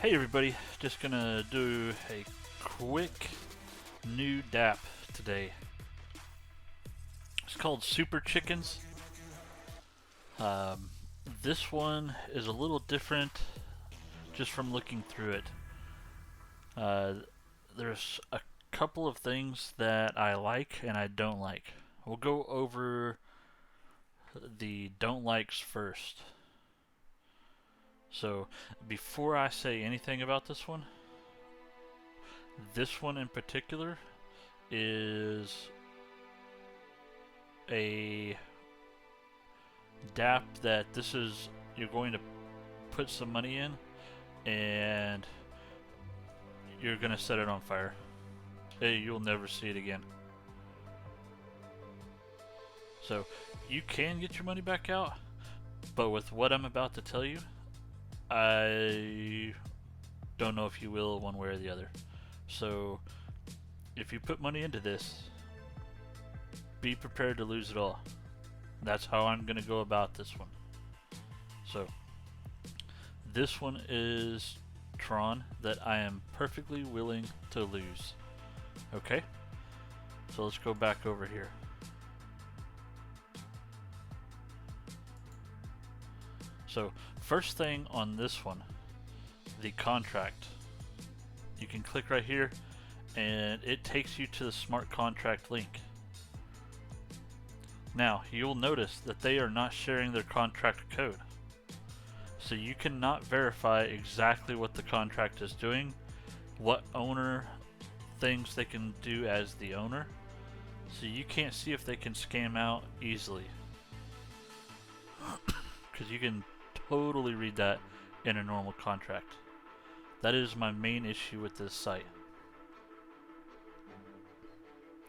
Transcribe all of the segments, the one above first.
Hey everybody, just gonna do a quick new DAPP today. It's called Super Chickens. Um, this one is a little different just from looking through it. Uh, there's a couple of things that I like and I don't like. We'll go over the don't likes first. So, before I say anything about this one in particular is a DAPP that you're going to put some money in and you're going to set it on fire. You'll never see it again. So you can get your money back out, but with what I'm about to tell you, I don't know if you will one way or the other. So if you put money into this, be prepared to lose it all. That's how I'm going to go about this one. So this one is Tron that I am perfectly willing to lose. Okay? So let's go back over here. So first thing on this one, the contract. You can click right here and it takes you to the smart contract link. Now you'll notice that they are not sharing their contract code. So you cannot verify exactly what the contract is doing, what owner things they can do as the owner. So you can't see if they can scam out easily. Because you can totally read that in a normal contract. That is my main issue with this site.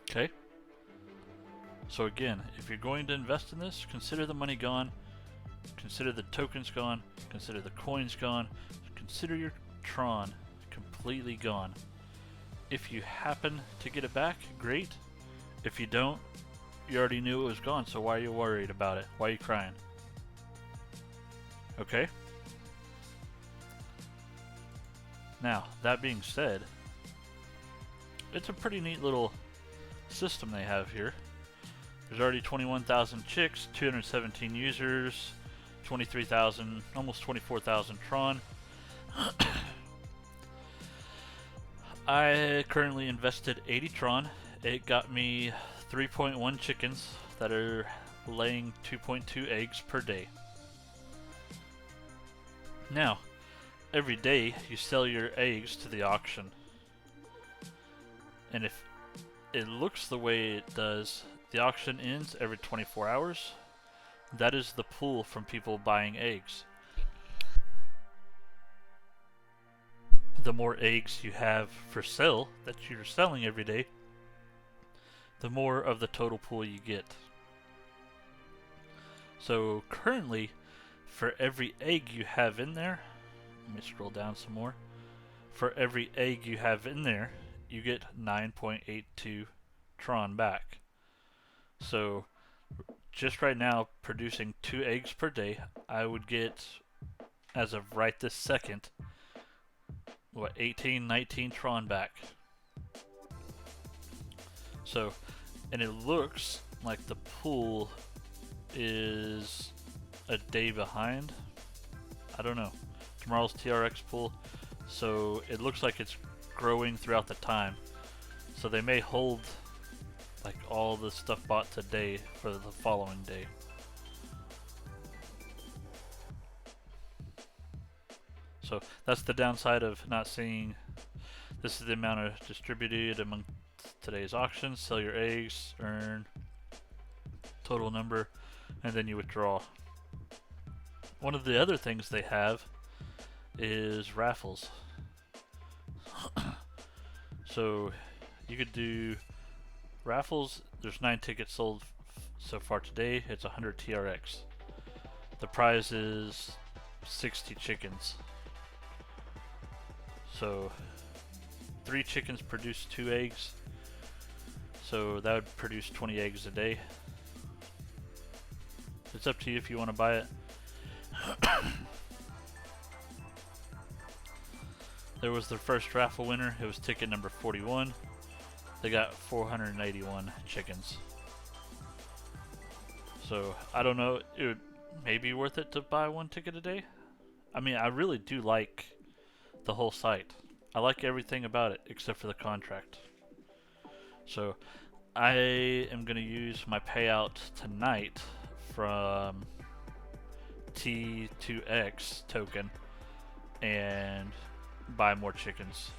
Okay? So again, if you're going to invest in this, consider the money gone, consider the tokens gone, consider the coins gone, consider your Tron completely gone. If you happen to get it back, great. If you don't, you already knew it was gone, so why are you worried about it? Why are you crying? Okay? Now, that being said, it's a pretty neat little system they have here. There's already 21,000 chicks, 217 users, 23,000, almost 24,000 Tron. I currently invested 80 Tron. It got me 3.1 chickens that are laying 2.2 eggs per day. Now, every day you sell your eggs to the auction. And if it looks the way it does, the auction ends every 24 hours. That is the pool from people buying eggs. The more eggs you have for sale that you're selling every day, the more of the total pool you get. So currently, for every egg you have in there, let me scroll down some more. For every egg you have in there, you get 9.82 Tron back. So just right now, producing 2 eggs per day, I would get, as of right this second, 18, 19 Tron back. So, and it looks like the pool is a day behind. I don't know. Tomorrow's TRX pool, so it looks like it's growing throughout the time. So they may hold like all the stuff bought today for the following day. So that's the downside of not seeing. This is the amount of distributed among today's auctions. Sell your eggs, earn total number, and then you withdraw. One of the other things they have is raffles. So you could do raffles. There's 9 tickets sold so far today. It's 100 TRX. The prize is 60 chickens. So 3 chickens produce 2 eggs. So that would produce 20 eggs a day. It's up to you if you want to buy it. There was their first raffle winner. It was ticket number 41. They got 481 chickens. So I don't know. It would maybe worth it to buy one ticket a day. I mean, I really do like the whole site. I like everything about it except for the contract. So I am going to use my payout tonight from T2X token and buy more chickens.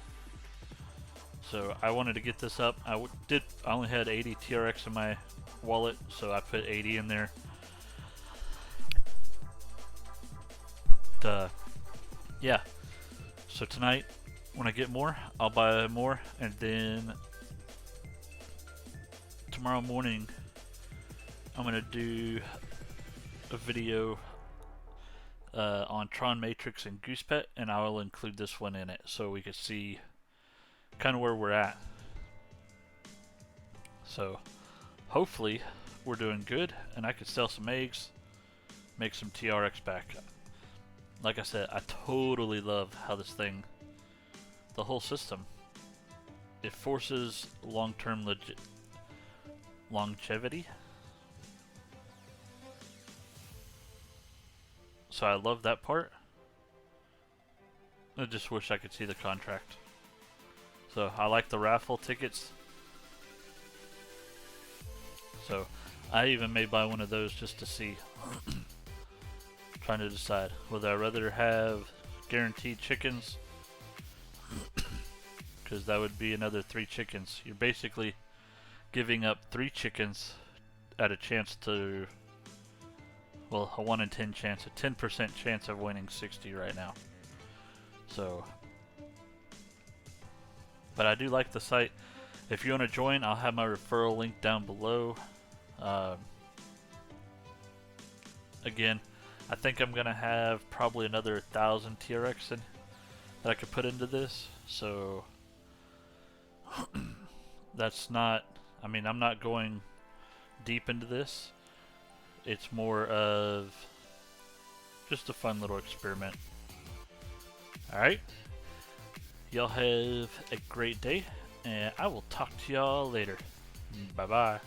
So I wanted to get this up. I only had 80 TRX in my wallet, so I put 80 in there. Yeah. So tonight, when I get more, I'll buy more, and then tomorrow morning, I'm gonna do a video on Tron Matrix and Goose Pet, and I will include this one in it so we can see kind of where we're at. So hopefully we're doing good, and I could sell some eggs, make some TRX back. Like I said, I totally love how this thing, the whole system, it forces long-term longevity. So I love that part. I just wish I could see the contract. So I like the raffle tickets. So I even may buy one of those just to see. Trying to decide whether I'd rather have guaranteed chickens, because that would be another 3 chickens. You're basically giving up 3 chickens at a chance to, well, a 1 in 10 chance, a 10% chance of winning 60 right now. So, but I do like the site. If you want to join, I'll have my referral link down below. Again, I think I'm gonna have probably another 1,000 TRX that I could put into this. So that's not, I mean, I'm not going deep into this. It's more of just a fun little experiment. Alright, y'all have a great day, and I will talk to y'all later. Bye bye.